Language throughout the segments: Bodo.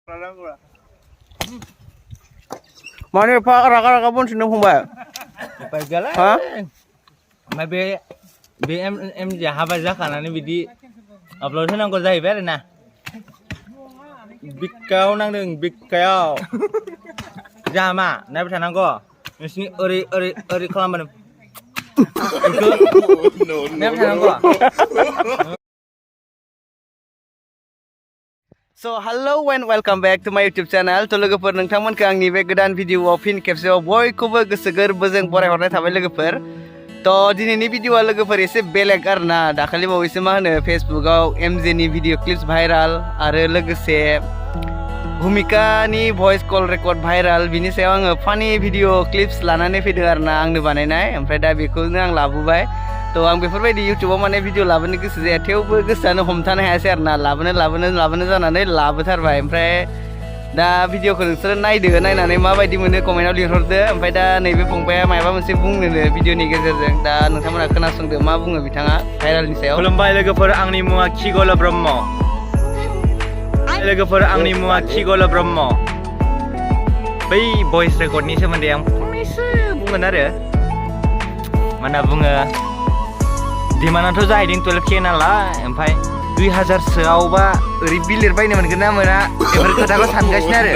Mana pak raga-raga pun seneng fungbaय Pergalan. Ha? May BM jahabat zakanane bidi upload होनांगौ जाहैबाय आरो ना बिकायाव नांदों बिकायाव जामा नायबाय थानांगौ नोंसिनि ओरै ओरै ओरै खालामबानो नायबाय थानांगौ So hello and welcome back to my YouTube channel. To लोगोफोर नोंथांमोनखौ आंनि बे गोदान भिडिअआव फिन खेबसेबाव बयखौबो गोसो गोरबोजों बरायहरनाय थाबाय लोगोफोर. तो दिनैनि भिडिअआ लोगोफोर एसे बेलेग आरोना दाखालि बावैसो मा होनो फेसबुकआव एमजे नि भिडिअ क्लिप्स भाइराल आरो लोगोसे भूमिकानि भइस कल रेकर्ड भाइराल बिनि सायाव आङो फानि भिडिअ क्लिप्स लानानै फैदों आरोना आंनो बानायनाय ओमफ्राय दा बेखौनो आं लाबोबाय. तो आं बेफोरबायदि इउटुबाव माने भिडिअ लाबोनो गोसो जाया थेवबो गोसोआनो हमथानो हायासै आरोना लाबोनो जानानै लाबोथारबाय. ओमफ्राय दा भिडिअखौ नोंसोरो नायदो नायनानै माबायदि मोनो कमेन्टआव लिरहरदो. ओमफ्राय दा नैबे फंबाया माबा मोनसे बुंनो भिडिअनि गेजेरजों दा नोंथांमोना खोनासंदो मा बुङो बिथाङा भाइरालनि सायाव. खुलुमबाय लोगोफोर आंनि मुङा खिगल ब्रह्म लोगोफोर आंनि मुङा खिगल ब्रह्म बै भइस रेकर्डनि सोमोन्दै आं फंनैसो बुंगोन आरो मा होनना बुङो डिमान्डआथ' जाहैदों 12K नालाय ओमफ्राय 2000सोआवबा ओरै बिलिर बायनो मोनगोन ना मोना बेफोर खोथाखौ सानगासिनो आरो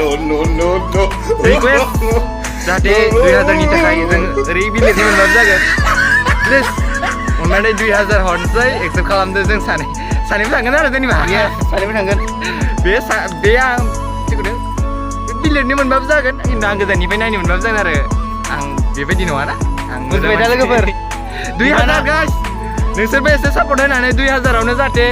रिकुवेस्ट जाहाथे 2000नि थाखाय जों ओरै बिलिरनो मोनबाबो जागोन प्लिज अननानै 2000 हरनोसै एक्सेप्ट खालामदो जों सानैबो थांगोन आरो जेनेबा सानैबो थांगोन बे आं जिखुनु बिलिरनो मोनबाबो जागोन खिन्थु आं गोजाननिफ्राय नायनो मोनबाबो जागोन आरो आं बेबायदि नङाना आं बुजिबाय दा लोगोफोर 2000 गाइस नोंसोरबो एसे सापर्ट होनानै 2000आवनो जाहाथे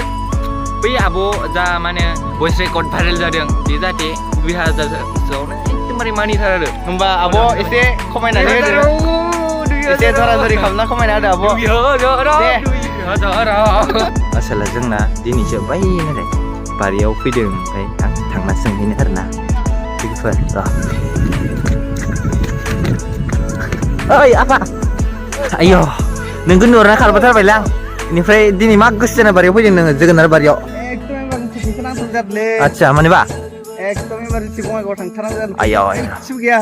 बै आब' जा माने भइस रेकर्ड भाइरेल जादों बे जाहाथे 2000सोआवनो एकदमबारे मानिथार आरो होमबा आब' एसे खमायनानै होदो एसे जरा-जरि खालामना खमायना होदो आब' आसोला जोंना दिनैसो बायनालाय बारियाव फैदों ओमफ्राय आं थांना सोंहैनो आरोना लोगोफोर ओइ आफा आयौ नोंखौ नुना खारबोथारबायलै आं बेनिफ्राय दिनै मा गोसो जाना बारियाव फैदों नोङो जोगोनार बारियाव आदसा मानोबा एकदम इमारजेन्सि बङाइगाव थांथारनांगोन आयौ गासिबो गैया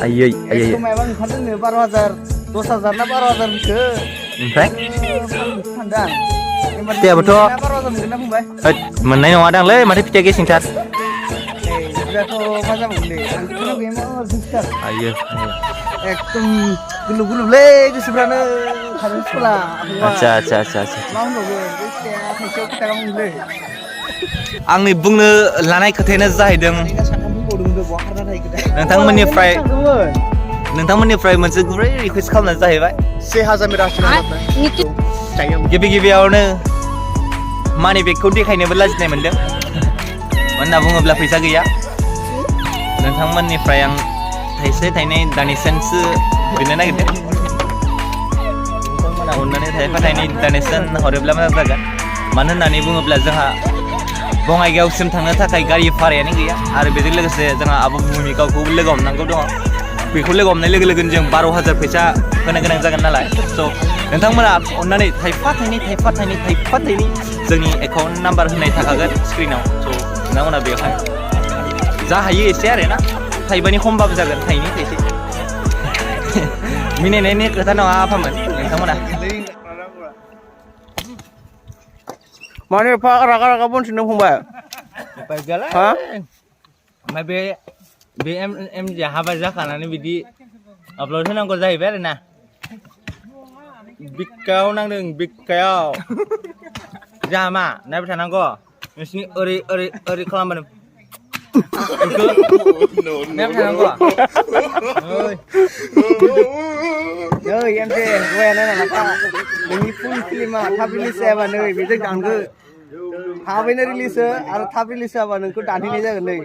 आयै एकदम माबा ओंखारदोंनो 12000 10000 ना 12000 मोनखो ओमफ्राय फानदां फिथाइयाबोथ' 12000 मोनगोन ना फंबाय मोननाय नङा दांलै माथो फिथाइया गेसिंथार बिदिबाथ' मा जाबावगोनलै आंथ' गैया इमारजेन्सिथार आयो एकदम गुलुब-गुलुबलै गोसोफ्रानो खारेन्ट सला आदसा मा होनबावगोन बे फिथाइया थाइसेयाव खै थाखा मोनलै आंनि बुंनो लानाय खोथायानो जाहैदों नोंथांमोननिफ्राय मोनसे गुरै रिकुवेस्ट खालामनाय जाहैबाय 1000 रां गिबियावनो मानि बेगखौ देखायनोबो लाजिनाय मोनदों मानो होनना बुङोब्ला फैसा गैया नोंथांमोननिफ्राय आं थाइसे थाइनै दानिसोनसो बिनो नागिरदों नोंथांमोना अननानै थाइफा थाइनै दानिसोन हरोब्ला मोजां जागोन मानो होननानै बुङोब्ला जोंहा बङाइगावसिम थांनो थाखाय गारि भारायानो गैया आरो बेजों लोगोसे जोंहा आब' भुमिकाखौ लोगो हमनांगौ दङ बेखौ लोगो हमनाय लोगो लोगोनो जों 12000 फैसा होनो गोनां जागोन नालाय स' नोंथांमोना अननानै थाइफा थाइनै जोंनि एकाउन्ट नाम्बार होनाय थाखागोन स्क्रिनाव स' नोंथांमोना बेवहाय जा हायो एसे आरो ना थाइबानि खमबाबो जागोन थाइनै थाइसे मिनिनायनि खोथा नङा आफामोन नोंथांमोना माने एफा रागा पन seneng फंबाय Pergalan. Ha? May BM jahabat zakanane bidi upload होनांगौ जाहैबाय आरो ना बिकायाव नांदों बिकायाव जामा नायबाय थानांगौ नोंसिनि ओरै ओरै ओरै खालामबानो नायबाय थानांगौ नै एमजे gue नायना ला नोंनि फुल फिल्मा थाब रिलिज जायाबा नै बेजों दानगोन थाबैनो रिलिज हो आरो थाब रिलिज जाबा नोंखौ दानहैनाय जागोन नै